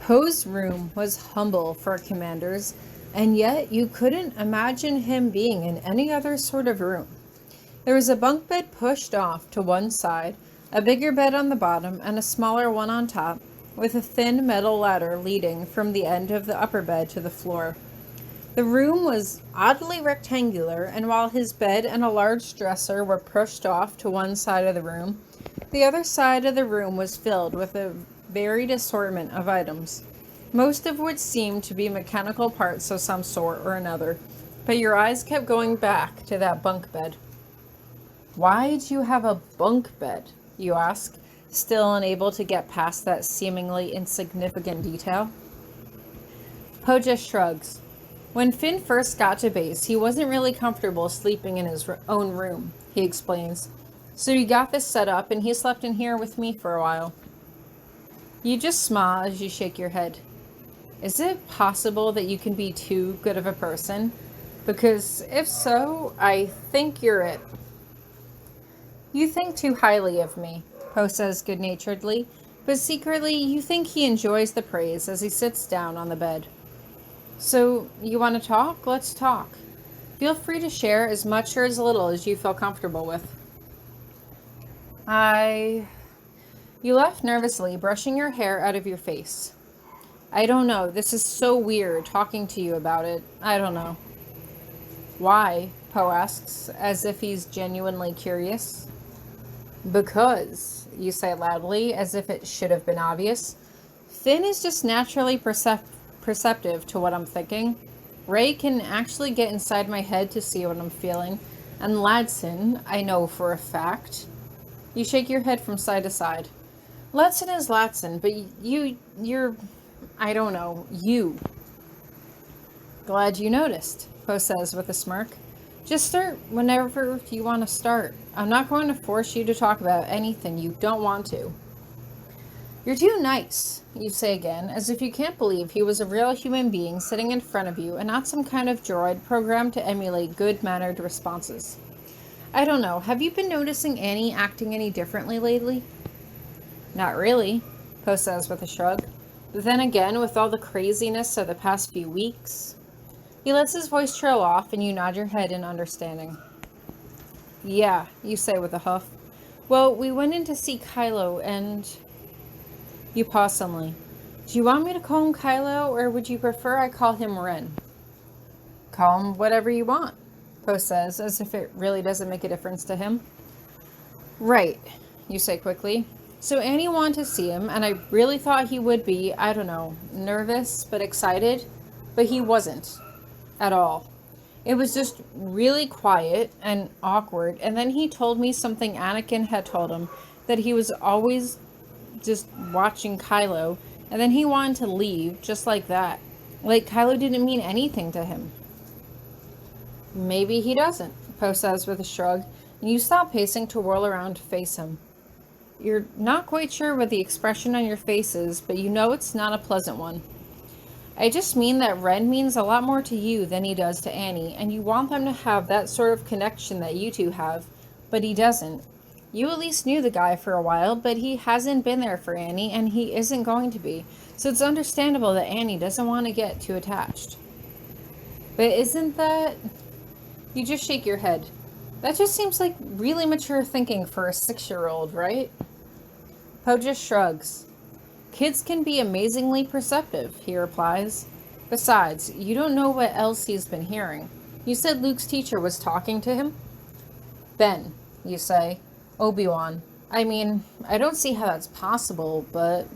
Poe's room was humble for commanders, and yet you couldn't imagine him being in any other sort of room. There was a bunk bed pushed off to one side, a bigger bed on the bottom, and a smaller one on top, with a thin metal ladder leading from the end of the upper bed to the floor. The room was oddly rectangular, and while his bed and a large dresser were pushed off to one side of the room, the other side of the room was filled with a varied assortment of items, most of which seemed to be mechanical parts of some sort or another, but your eyes kept going back to that bunk bed. "Why do you have a bunk bed?" you ask, still unable to get past that seemingly insignificant detail. Poe just shrugs. When Finn first got to base, he wasn't really comfortable sleeping in his own room, he explains. So he got this set up and he slept in here with me for a while. You just smile as you shake your head. Is it possible that you can be too good of a person? Because if so, I think you're it. You think too highly of me, Poe says good-naturedly, but secretly you think he enjoys the praise as he sits down on the bed. So, you want to talk? Let's talk. Feel free to share as much or as little as you feel comfortable with. You laugh nervously, brushing your hair out of your face. I don't know. This is so weird talking to you about it. I don't know. Why? Poe asks, as if he's genuinely curious. Because, you say loudly, as if it should have been obvious. Finn is just naturally perceptive to what I'm thinking. Ray can actually get inside my head to see what I'm feeling. And Ladson, I know for a fact. You shake your head from side to side. Ladson is Ladson, but you're, I don't know, you. Glad you noticed, Poe says with a smirk. Just start whenever you want to start. I'm not going to force you to talk about anything you don't want to. You're too nice, you say again, as if you can't believe he was a real human being sitting in front of you and not some kind of droid programmed to emulate good-mannered responses. I don't know, have you been noticing Annie acting any differently lately? Not really, Poe says with a shrug. But then again, with all the craziness of the past few weeks... He lets his voice trail off and you nod your head in understanding. Yeah, you say with a huff. Well, we went in to see Kylo and... You pause suddenly. Do you want me to call him Kylo, or would you prefer I call him Ren? Call him whatever you want, Poe says, as if it really doesn't make a difference to him. Right, you say quickly. So Annie wanted to see him, and I really thought he would be, I don't know, nervous but excited, but he wasn't. At all. It was just really quiet and awkward, and then he told me something Anakin had told him, that he was always just watching Kylo, and then he wanted to leave, just like that. Like Kylo didn't mean anything to him. Maybe he doesn't, Poe says with a shrug, and you stop pacing to whirl around to face him. You're not quite sure what the expression on your face is, but you know it's not a pleasant one. I just mean that Ren means a lot more to you than he does to Annie, and you want them to have that sort of connection that you two have, but he doesn't. You at least knew the guy for a while, but he hasn't been there for Annie, and he isn't going to be, so it's understandable that Annie doesn't want to get too attached. But isn't that... You just shake your head. That just seems like really mature thinking for a 6-year-old, right? Poe just shrugs. Kids can be amazingly perceptive, he replies. Besides, you don't know what else he's been hearing. You said Luke's teacher was talking to him? Ben, you say. Obi-Wan. I mean, I don't see how that's possible, but...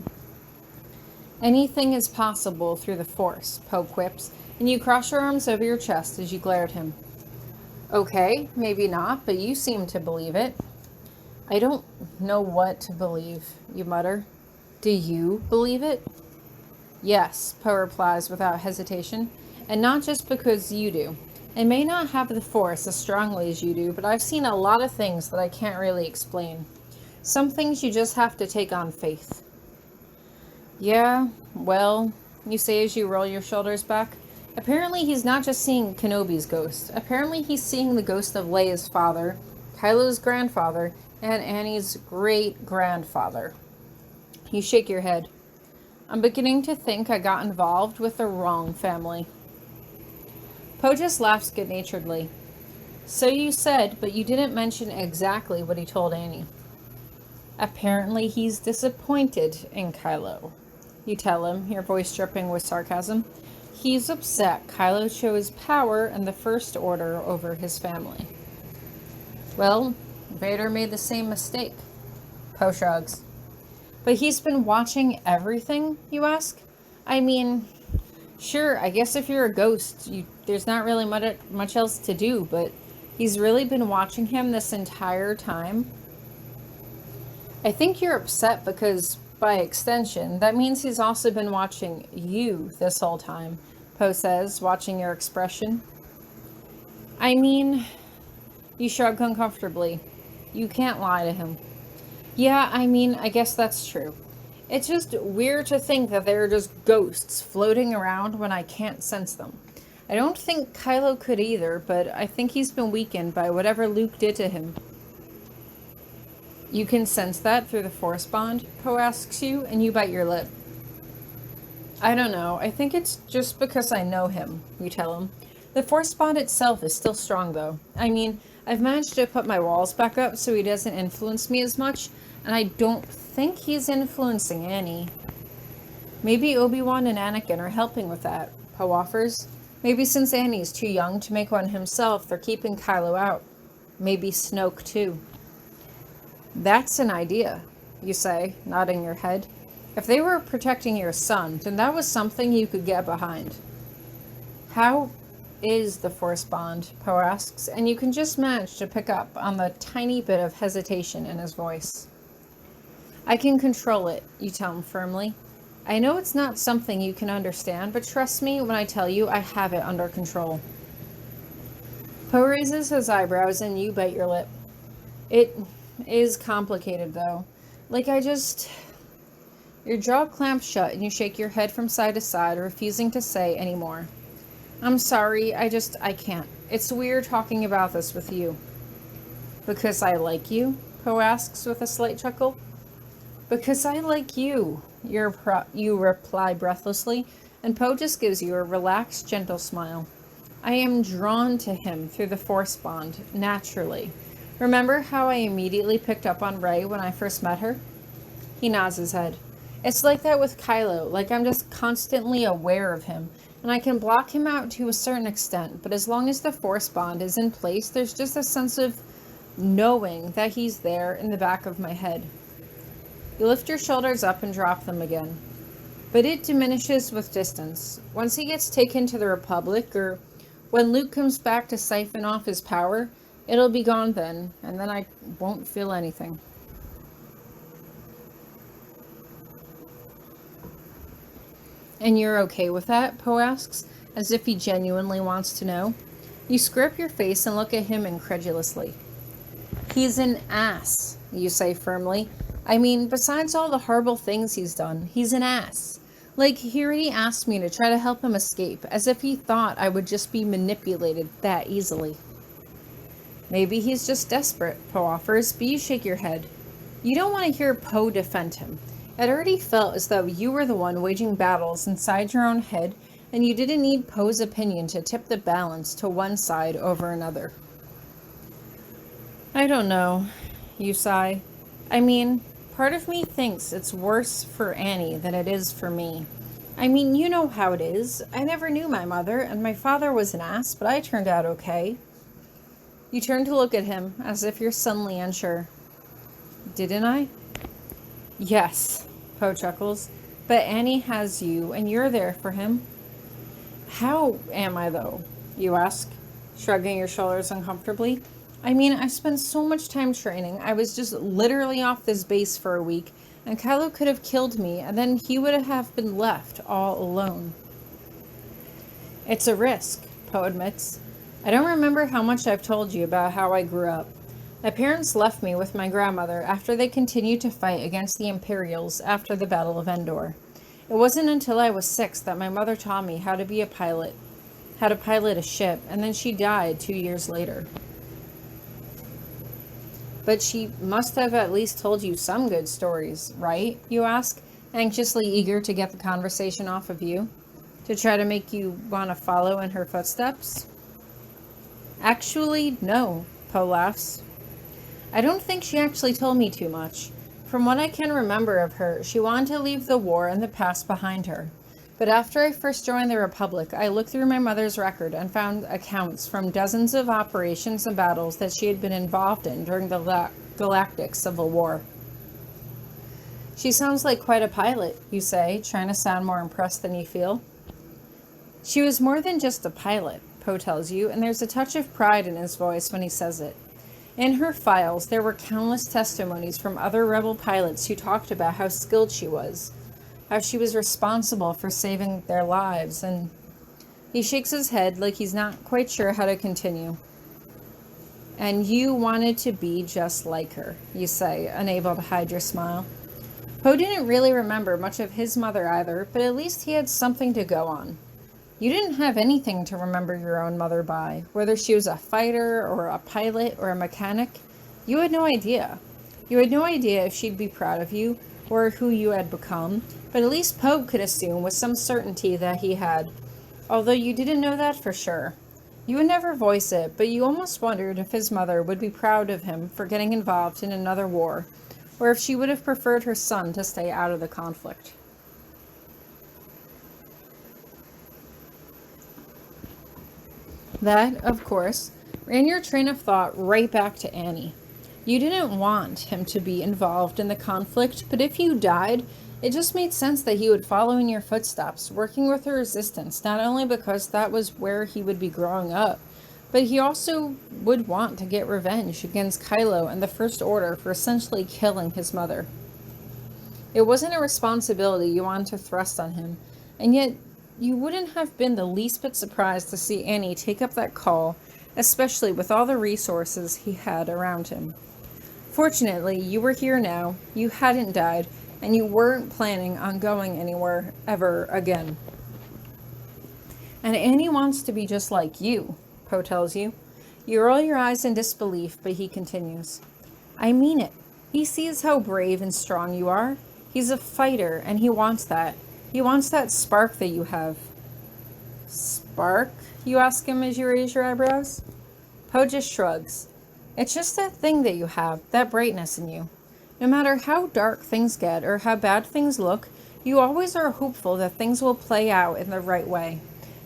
Anything is possible through the Force, Poe quips, and you cross your arms over your chest as you glare at him. Okay, maybe not, but you seem to believe it. I don't know what to believe, you mutter. Do you believe it? Yes, Poe replies without hesitation, and not just because you do. I may not have the Force as strongly as you do, but I've seen a lot of things that I can't really explain. Some things you just have to take on faith. Yeah, well, you say as you roll your shoulders back. Apparently he's not just seeing Kenobi's ghost. Apparently he's seeing the ghost of Leia's father, Kylo's grandfather, and Annie's great-grandfather. You shake your head. I'm beginning to think I got involved with the wrong family. Poe just laughs good-naturedly. So you said, but you didn't mention exactly what he told Annie. Apparently he's disappointed in Kylo. You tell him, your voice dripping with sarcasm. He's upset Kylo chose power and the First Order over his family. Well, Vader made the same mistake. Poe shrugs. But he's been watching everything, you ask? I mean, sure, I guess if you're a ghost, there's not really much else to do, but he's really been watching him this entire time. I think you're upset because, by extension, that means he's also been watching you this whole time, Poe says, watching your expression. I mean, you shrug uncomfortably. You can't lie to him. Yeah, I mean, I guess that's true. It's just weird to think that there are just ghosts floating around when I can't sense them. I don't think Kylo could either, but I think he's been weakened by whatever Luke did to him. You can sense that through the Force bond, Poe asks you, and you bite your lip. I don't know. I think it's just because I know him, you tell him. The Force bond itself is still strong, though. I mean, I've managed to put my walls back up so he doesn't influence me as much, and I don't think he's influencing Annie. Maybe Obi-Wan and Anakin are helping with that, Poe offers. Maybe since Annie's too young to make one himself, they're keeping Kylo out. Maybe Snoke, too. That's an idea, you say, nodding your head. If they were protecting your son, then that was something you could get behind. How is the Force bond, Poe asks, and you can just manage to pick up on the tiny bit of hesitation in his voice. I can control it, you tell him firmly. I know it's not something you can understand, but trust me when I tell you I have it under control. Poe raises his eyebrows and you bite your lip. It is complicated, though. Your jaw clamps shut and you shake your head from side to side, refusing to say any more. I'm sorry, I can't. It's weird talking about this with you. Because I like you? Poe asks with a slight chuckle. Because I like you, you reply breathlessly, and Poe just gives you a relaxed, gentle smile. I am drawn to him through the Force bond, naturally. Remember how I immediately picked up on Rey when I first met her? He nods his head. It's like that with Kylo, like I'm just constantly aware of him, and I can block him out to a certain extent, but as long as the Force bond is in place, there's just a sense of knowing that he's there in the back of my head. You lift your shoulders up and drop them again. But it diminishes with distance. Once he gets taken to the Republic, or when Luke comes back to siphon off his power, it'll be gone then, and then I won't feel anything. And you're okay with that? Poe asks, as if he genuinely wants to know. You screw up your face and look at him incredulously. He's an ass, you say firmly. I mean, besides all the horrible things he's done, he's an ass. Like, he already asked me to try to help him escape, as if he thought I would just be manipulated that easily. Maybe he's just desperate, Poe offers, but you shake your head. You don't want to hear Poe defend him. It already felt as though you were the one waging battles inside your own head, and you didn't need Poe's opinion to tip the balance to one side over another. I don't know, you sigh. I mean, part of me thinks it's worse for Annie than it is for me. I mean, you know how it is. I never knew my mother, and my father was an ass, but I turned out okay. You turn to look at him, as if you're suddenly unsure. Didn't I? Yes, Poe chuckles. But Annie has you, and you're there for him. How am I, though? You ask, shrugging your shoulders uncomfortably. I mean, I spent so much time training. I was just literally off this base for a week, and Kylo could have killed me, and then he would have been left all alone. It's a risk, Poe admits. I don't remember how much I've told you about how I grew up. My parents left me with my grandmother after they continued to fight against the Imperials after the Battle of Endor. It wasn't until I was 6 that my mother taught me how to be a pilot, how to pilot a ship, and then she died 2 years later. But she must have at least told you some good stories, right? You ask, anxiously eager to get the conversation off of you, to try to make you want to follow in her footsteps. Actually, no, Poe laughs. I don't think she actually told me too much. From what I can remember of her, she wanted to leave the war and the past behind her. But after I first joined the Republic, I looked through my mother's record and found accounts from dozens of operations and battles that she had been involved in during the Galactic Civil War. She sounds like quite a pilot, you say, trying to sound more impressed than you feel. She was more than just a pilot, Poe tells you, and there's a touch of pride in his voice when he says it. In her files, there were countless testimonies from other rebel pilots who talked about how skilled she was, how she was responsible for saving their lives, and he shakes his head like he's not quite sure how to continue. And you wanted to be just like her, you say, unable to hide your smile. Poe didn't really remember much of his mother either, but at least he had something to go on. You didn't have anything to remember your own mother by, whether she was a fighter or a pilot or a mechanic. You had no idea. You had no idea if she'd be proud of you or who you had become, but at least Poe could assume with some certainty that he had, although you didn't know that for sure. You would never voice it, but you almost wondered if his mother would be proud of him for getting involved in another war, or if she would have preferred her son to stay out of the conflict. That, of course, ran your train of thought right back to Annie. You didn't want him to be involved in the conflict, but if you died, it just made sense that he would follow in your footsteps, working with the Resistance, not only because that was where he would be growing up, but he also would want to get revenge against Kylo and the First Order for essentially killing his mother. It wasn't a responsibility you wanted to thrust on him, and yet you wouldn't have been the least bit surprised to see Annie take up that call, especially with all the resources he had around him. Fortunately, you were here now, you hadn't died, and you weren't planning on going anywhere ever again. And Annie wants to be just like you, Poe tells you. You roll your eyes in disbelief, but he continues. I mean it. He sees how brave and strong you are. He's a fighter, and he wants that. He wants that spark that you have. Spark? You ask him as you raise your eyebrows. Poe just shrugs. It's just that thing that you have, that brightness in you. No matter how dark things get or how bad things look, you always are hopeful that things will play out in the right way.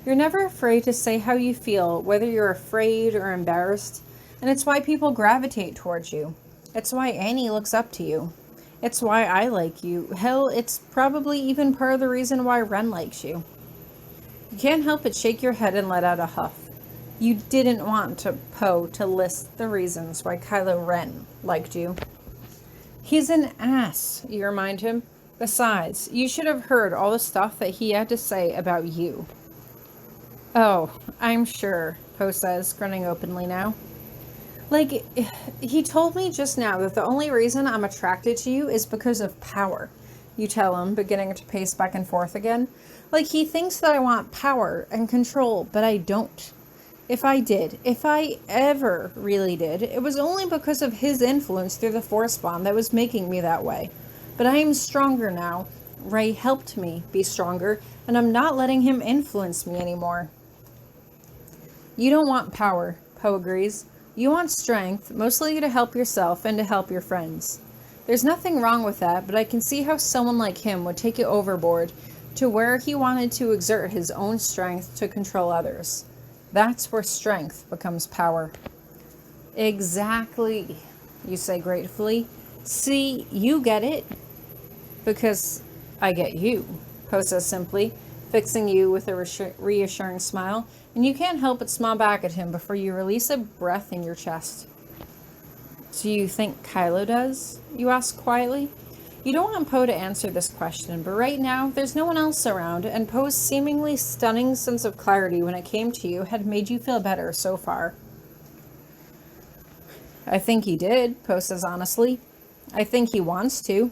You're never afraid to say how you feel, whether you're afraid or embarrassed, and it's why people gravitate towards you. It's why Annie looks up to you. It's why I like you. Hell, it's probably even part of the reason why Ren likes you. You can't help but shake your head and let out a huff. You didn't want Poe to list the reasons why Kylo Ren liked you. He's an ass, you remind him. Besides, you should have heard all the stuff that he had to say about you. Oh, I'm sure, Poe says, grinning openly now. Like, he told me just now that the only reason I'm attracted to you is because of power, you tell him, beginning to pace back and forth again. Like, he thinks that I want power and control, but I don't. If I ever really did, it was only because of his influence through the Force Bond that was making me that way. But I am stronger now. Rey helped me be stronger, and I'm not letting him influence me anymore. You don't want power, Poe agrees. You want strength, mostly to help yourself and to help your friends. There's nothing wrong with that, but I can see how someone like him would take it overboard to where he wanted to exert his own strength to control others. That's where strength becomes power. Exactly, you say gratefully. See, you get it. Because I get you, Poe says simply, fixing you with a reassuring smile, and you can't help but smile back at him before you release a breath in your chest. Do you think Kylo does? You ask quietly. You don't want Poe to answer this question, but right now, there's no one else around, and Poe's seemingly stunning sense of clarity when it came to you had made you feel better so far. I think he did, Poe says honestly. I think he wants to.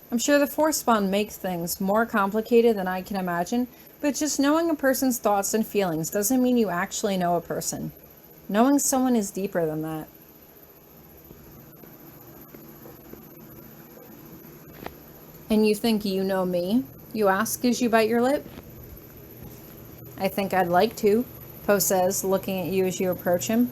I'm sure the Force Bond makes things more complicated than I can imagine, but just knowing a person's thoughts and feelings doesn't mean you actually know a person. Knowing someone is deeper than that. And you think you know me? You ask as you bite your lip. I think I'd like to, Poe says, looking at you as you approach him.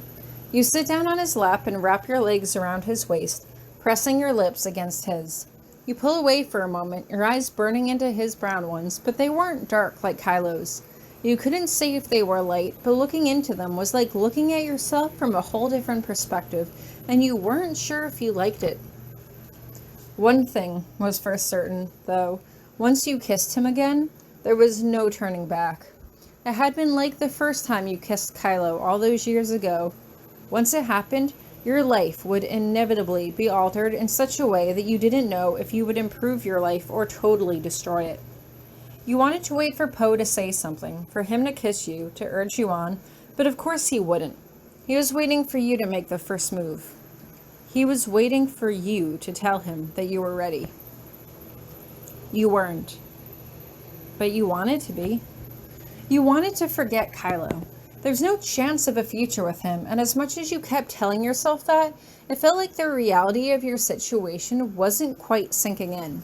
You sit down on his lap and wrap your legs around his waist, pressing your lips against his. You pull away for a moment, your eyes burning into his brown ones, but they weren't dark like Kylo's. You couldn't say if they were light, but looking into them was like looking at yourself from a whole different perspective, and you weren't sure if you liked it. One thing was for certain, though. Once you kissed him again, there was no turning back. It had been like the first time you kissed Kylo all those years ago. Once it happened, your life would inevitably be altered in such a way that you didn't know if you would improve your life or totally destroy it. You wanted to wait for Poe to say something, for him to kiss you, to urge you on, but of course he wouldn't. He was waiting for you to make the first move. He was waiting for you to tell him that you were ready. You weren't. But you wanted to be. You wanted to forget Kylo. There's no chance of a future with him, and as much as you kept telling yourself that, it felt like the reality of your situation wasn't quite sinking in.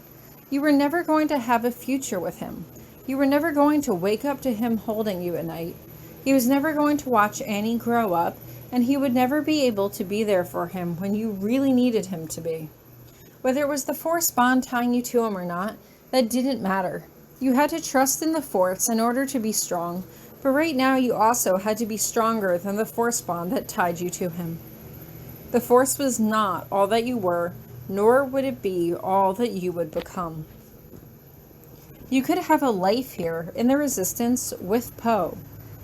You were never going to have a future with him. You were never going to wake up to him holding you at night. He was never going to watch Annie grow up, and he would never be able to be there for him when you really needed him to be. Whether it was the Force bond tying you to him or not, that didn't matter. You had to trust in the Force in order to be strong, but right now you also had to be stronger than the Force bond that tied you to him. The Force was not all that you were, nor would it be all that you would become. You could have a life here in the Resistance with Poe.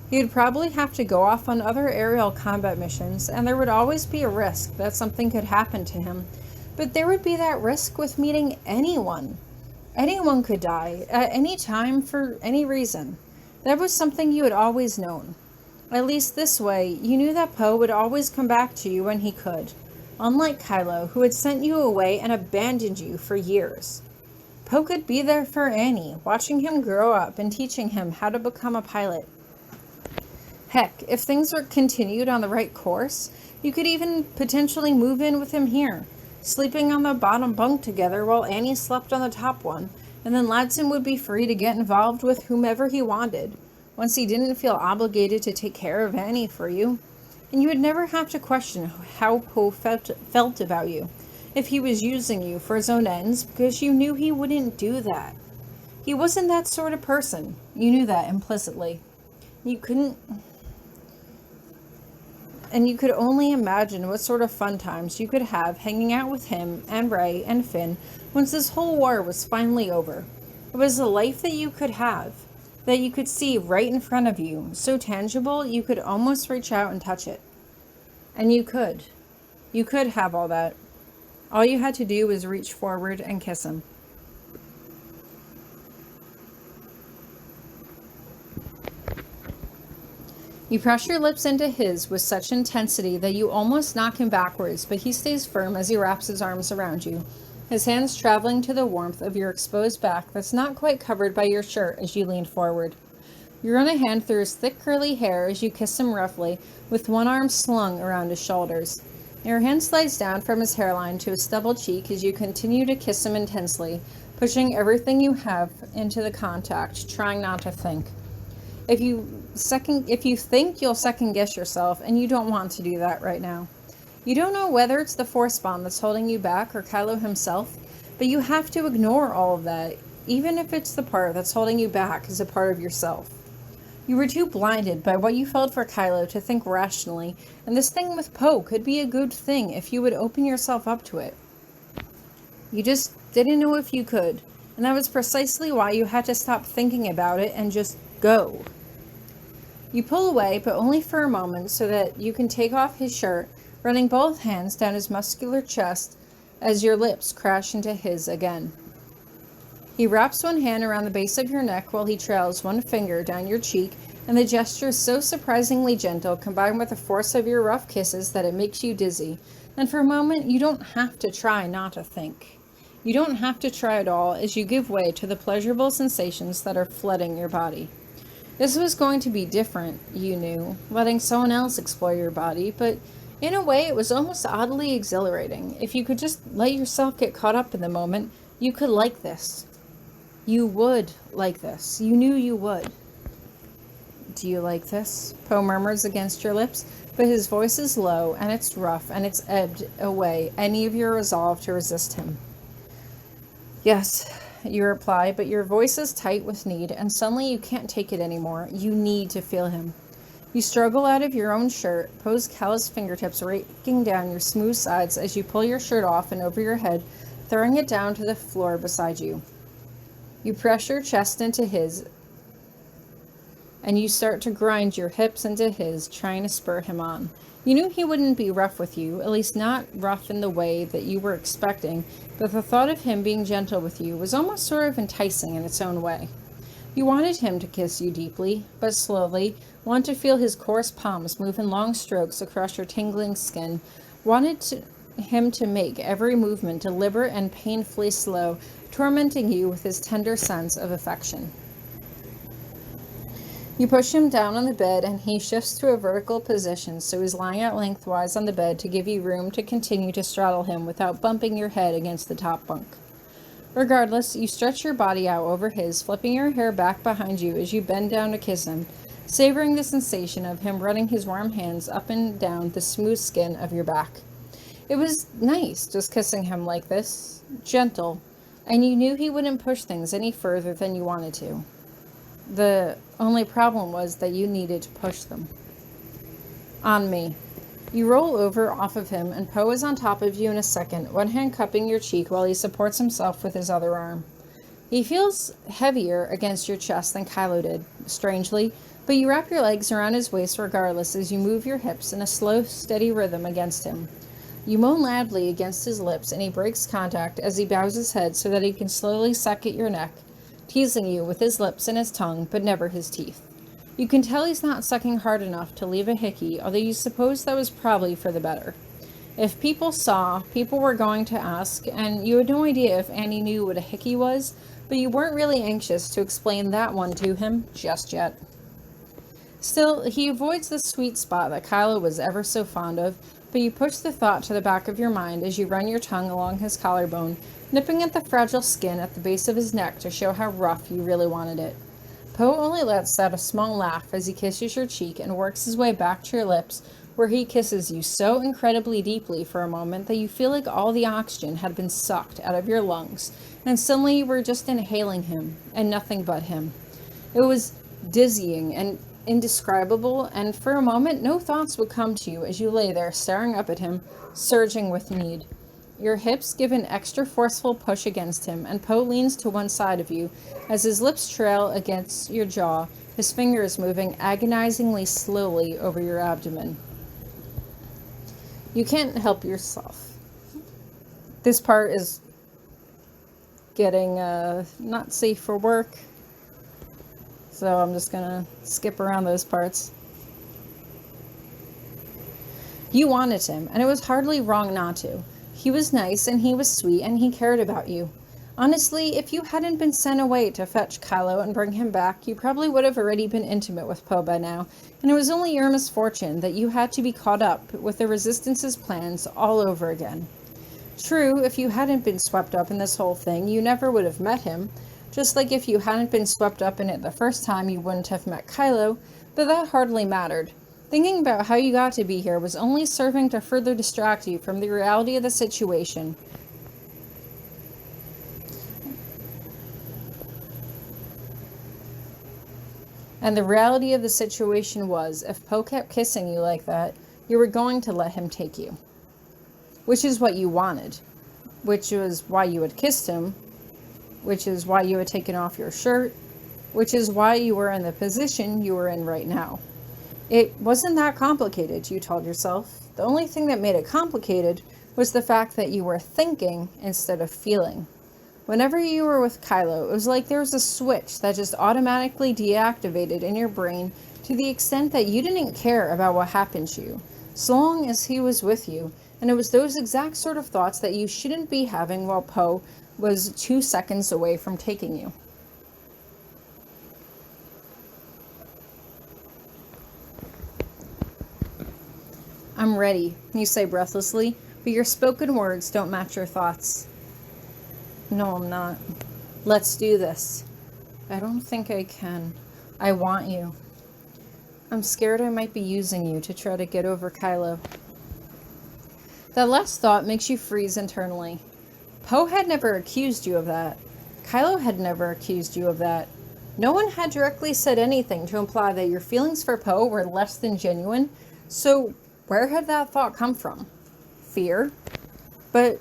You'd probably have to go off on other aerial combat missions, and there would always be a risk that something could happen to him, but there would be that risk with meeting anyone. Anyone could die, at any time, for any reason. That was something you had always known. At least this way, you knew that Poe would always come back to you when he could, unlike Kylo, who had sent you away and abandoned you for years. Poe could be there for Annie, watching him grow up and teaching him how to become a pilot. Heck, if things were continued on the right course, you could even potentially move in with him here, sleeping on the bottom bunk together while Annie slept on the top one, and then Ladson would be free to get involved with whomever he wanted, once he didn't feel obligated to take care of Annie for you. And you would never have to question how Poe felt about you, if he was using you for his own ends, because you knew he wouldn't do that. He wasn't that sort of person. You knew that implicitly. You could only imagine what sort of fun times you could have hanging out with him and Rey and Finn once this whole war was finally over. It was a life that you could have, that you could see right in front of you, so tangible you could almost reach out and touch it. And you could. You could have all that. All you had to do was reach forward and kiss him. You press your lips into his with such intensity that you almost knock him backwards, but he stays firm as he wraps his arms around you, his hands traveling to the warmth of your exposed back that's not quite covered by your shirt as you lean forward. You run a hand through his thick curly hair as you kiss him roughly, with one arm slung around his shoulders. Your hand slides down from his hairline to his stubble cheek as you continue to kiss him intensely, pushing everything you have into the contact, trying not to think. If you think you'll second guess yourself, and you don't want to do that right now. You don't know whether it's the Force bond that's holding you back or Kylo himself, but you have to ignore all of that, even if it's the part that's holding you back as a part of yourself. You were too blinded by what you felt for Kylo to think rationally, and this thing with Poe could be a good thing if you would open yourself up to it. You just didn't know if you could, and that was precisely why you had to stop thinking about it and just go. You pull away, but only for a moment, so that you can take off his shirt, running both hands down his muscular chest as your lips crash into his again. He wraps one hand around the base of your neck while he trails one finger down your cheek, and the gesture is so surprisingly gentle, combined with the force of your rough kisses, that it makes you dizzy. And for a moment, you don't have to try not to think. You don't have to try at all as you give way to the pleasurable sensations that are flooding your body. This was going to be different, you knew, letting someone else explore your body, but in a way it was almost oddly exhilarating. If you could just let yourself get caught up in the moment, You could like this. You would like this. You knew you would. Do you like this? Poe murmurs against your lips, but his voice is low, and it's rough, and it's ebbed away any of your resolve to resist him. Yes, you reply, but your voice is tight with need, and suddenly you can't take it anymore. You need to feel him. You struggle out of your own shirt, Poe's callous fingertips raking down your smooth sides as you pull your shirt off and over your head, throwing it down to the floor beside you. You press your chest into his, and you start to grind your hips into his, trying to spur him on. You knew he wouldn't be rough with you, at least not rough in the way that you were expecting, but the thought of him being gentle with you was almost sort of enticing in its own way. You wanted him to kiss you deeply, but slowly, wanted to feel his coarse palms move in long strokes across your tingling skin, wanted him to make every movement deliberate and painfully slow, tormenting you with his tender sense of affection. You push him down on the bed, and he shifts to a vertical position, so he's lying out lengthwise on the bed to give you room to continue to straddle him without bumping your head against the top bunk. Regardless, you stretch your body out over his, flipping your hair back behind you as you bend down to kiss him, savoring the sensation of him running his warm hands up and down the smooth skin of your back. It was nice just kissing him like this, gentle, and you knew he wouldn't push things any further than you wanted to. The only problem was that you needed to push them. On me. You roll over off of him, and Poe is on top of you in a second, one hand cupping your cheek while he supports himself with his other arm. He feels heavier against your chest than Kylo did, strangely, but you wrap your legs around his waist regardless as you move your hips in a slow, steady rhythm against him. You moan loudly against his lips, and he breaks contact as he bows his head so that he can slowly suck at your neck, teasing you with his lips and his tongue, but never his teeth. You can tell he's not sucking hard enough to leave a hickey, although you suppose that was probably for the better. If people saw, people were going to ask, and you had no idea if Annie knew what a hickey was, but you weren't really anxious to explain that one to him just yet. Still, he avoids the sweet spot that Kylo was ever so fond of, but you push the thought to the back of your mind as you run your tongue along his collarbone, nipping at the fragile skin at the base of his neck to show how rough you really wanted it. Poe only lets out a small laugh as he kisses your cheek and works his way back to your lips, where he kisses you so incredibly deeply for a moment that you feel like all the oxygen had been sucked out of your lungs, and suddenly you were just inhaling him, and nothing but him. It was dizzying and indescribable, and for a moment no thoughts would come to you as you lay there staring up at him, surging with need. Your hips give an extra forceful push against him, and Poe leans to one side of you as his lips trail against your jaw, his fingers moving agonizingly slowly over your abdomen. You can't help yourself. This part is getting not safe for work, so I'm just gonna skip around those parts. You wanted him, and it was hardly wrong not to. He was nice, and he was sweet, and he cared about you. Honestly, if you hadn't been sent away to fetch Kylo and bring him back, you probably would have already been intimate with Poe by now, and it was only your misfortune that you had to be caught up with the Resistance's plans all over again. True, if you hadn't been swept up in this whole thing, you never would have met him, just like if you hadn't been swept up in it the first time, you wouldn't have met Kylo, but that hardly mattered. Thinking about how you got to be here was only serving to further distract you from the reality of the situation. And the reality of the situation was, if Poe kept kissing you like that, you were going to let him take you. Which is what you wanted. Which was why you had kissed him. Which is why you had taken off your shirt. Which is why you were in the position you were in right now. It wasn't that complicated, you told yourself. The only thing that made it complicated was the fact that you were thinking instead of feeling. Whenever you were with Kylo, it was like there was a switch that just automatically deactivated in your brain to the extent that you didn't care about what happened to you, so long as he was with you, and it was those exact sort of thoughts that you shouldn't be having while Poe was 2 seconds away from taking you. I'm ready, you say breathlessly, but your spoken words don't match your thoughts. No, I'm not. Let's do this. I don't think I can. I want you. I'm scared I might be using you to try to get over Kylo. That last thought makes you freeze internally. Poe had never accused you of that. Kylo had never accused you of that. No one had directly said anything to imply that your feelings for Poe were less than genuine, so where had that thought come from? Fear? But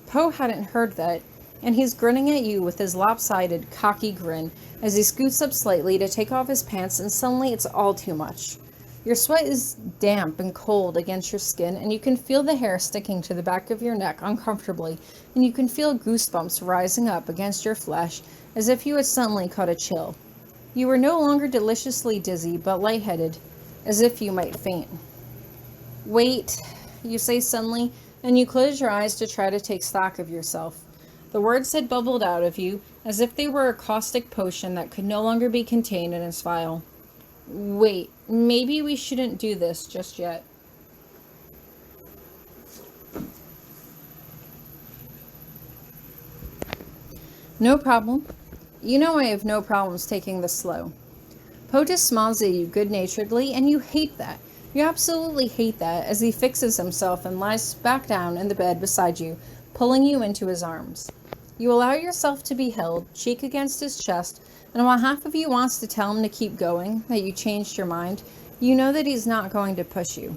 Poe hadn't heard that, and he's grinning at you with his lopsided, cocky grin as he scoots up slightly to take off his pants, and suddenly it's all too much. Your sweat is damp and cold against your skin, and you can feel the hair sticking to the back of your neck uncomfortably, and you can feel goosebumps rising up against your flesh as if you had suddenly caught a chill. You were no longer deliciously dizzy, but lightheaded, as if you might faint. Wait, you say suddenly, and you close your eyes to try to take stock of yourself. The words had bubbled out of you, as if they were a caustic potion that could no longer be contained in its vial. Wait, maybe we shouldn't do this just yet. No problem. You know I have no problems taking this slow. Poe just smiles at you good-naturedly, and you hate that. You absolutely hate that as he fixes himself and lies back down in the bed beside you, pulling you into his arms. You allow yourself to be held, cheek against his chest, and while half of you wants to tell him to keep going, that you changed your mind, you know that he's not going to push you.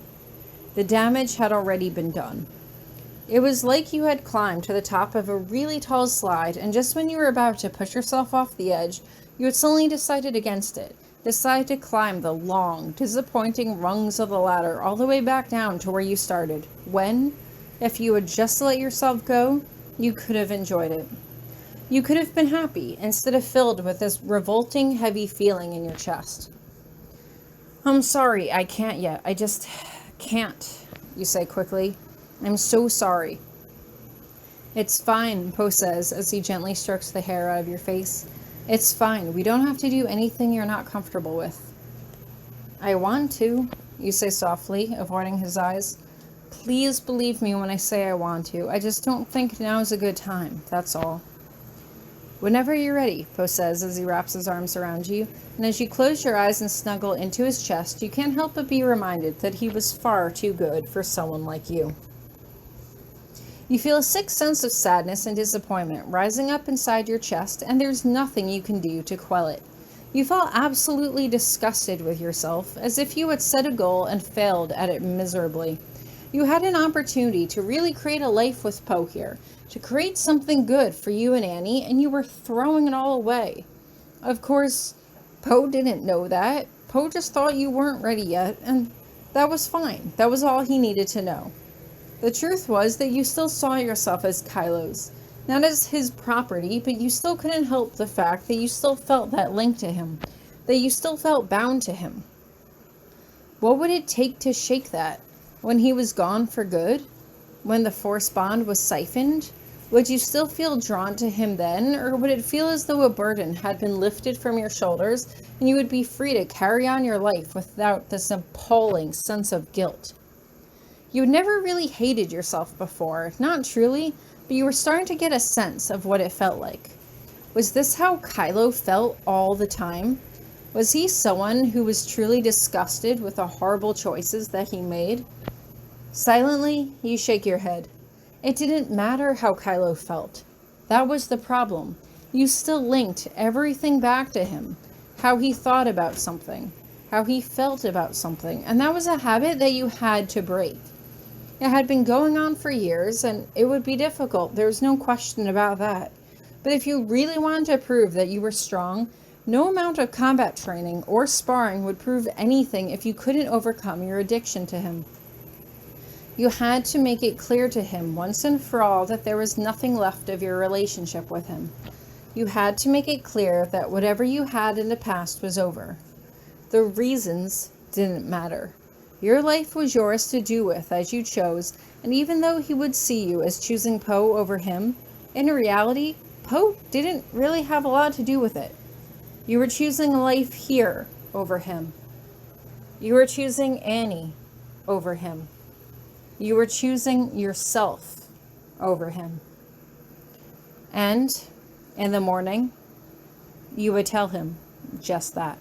The damage had already been done. It was like you had climbed to the top of a really tall slide, and just when you were about to push yourself off the edge, you had suddenly decided against it. Decided to climb the long, disappointing rungs of the ladder all the way back down to where you started, when, if you had just let yourself go, you could have enjoyed it. You could have been happy, instead of filled with this revolting, heavy feeling in your chest. I'm sorry, I can't yet. I just can't, you say quickly. I'm so sorry. It's fine, Poe says as he gently strokes the hair out of your face. It's fine. We don't have to do anything you're not comfortable with. I want to, you say softly, avoiding his eyes. Please believe me when I say I want to. I just don't think now is a good time, that's all. Whenever you're ready, Poe says as he wraps his arms around you, and as you close your eyes and snuggle into his chest, you can't help but be reminded that he was far too good for someone like you. You feel a sick sense of sadness and disappointment rising up inside your chest, and there's nothing you can do to quell it. You felt absolutely disgusted with yourself, as if you had set a goal and failed at it miserably. You had an opportunity to really create a life with Poe here, to create something good for you and Annie, and you were throwing it all away. Of course, Poe didn't know that. Poe just thought you weren't ready yet, and that was fine. That was all he needed to know. The truth was that you still saw yourself as Kylo's, not as his property, but you still couldn't help the fact that you still felt that link to him, that you still felt bound to him. What would it take to shake that? When he was gone for good? When the Force bond was siphoned? Would you still feel drawn to him then, or would it feel as though a burden had been lifted from your shoulders and you would be free to carry on your life without this appalling sense of guilt? You had never really hated yourself before, not truly, but you were starting to get a sense of what it felt like. Was this how Kylo felt all the time? Was he someone who was truly disgusted with the horrible choices that he made? Silently, you shake your head. It didn't matter how Kylo felt. That was the problem. You still linked everything back to him. How he thought about something. How he felt about something. And that was a habit that you had to break. It had been going on for years, and it would be difficult. There's no question about that. But if you really wanted to prove that you were strong, no amount of combat training or sparring would prove anything if you couldn't overcome your addiction to him. You had to make it clear to him once and for all that there was nothing left of your relationship with him. You had to make it clear that whatever you had in the past was over. The reasons didn't matter. Your life was yours to do with as you chose, and even though he would see you as choosing Poe over him, in reality, Poe didn't really have a lot to do with it. You were choosing a life here over him. You were choosing Annie over him. You were choosing yourself over him. And in the morning, you would tell him just that.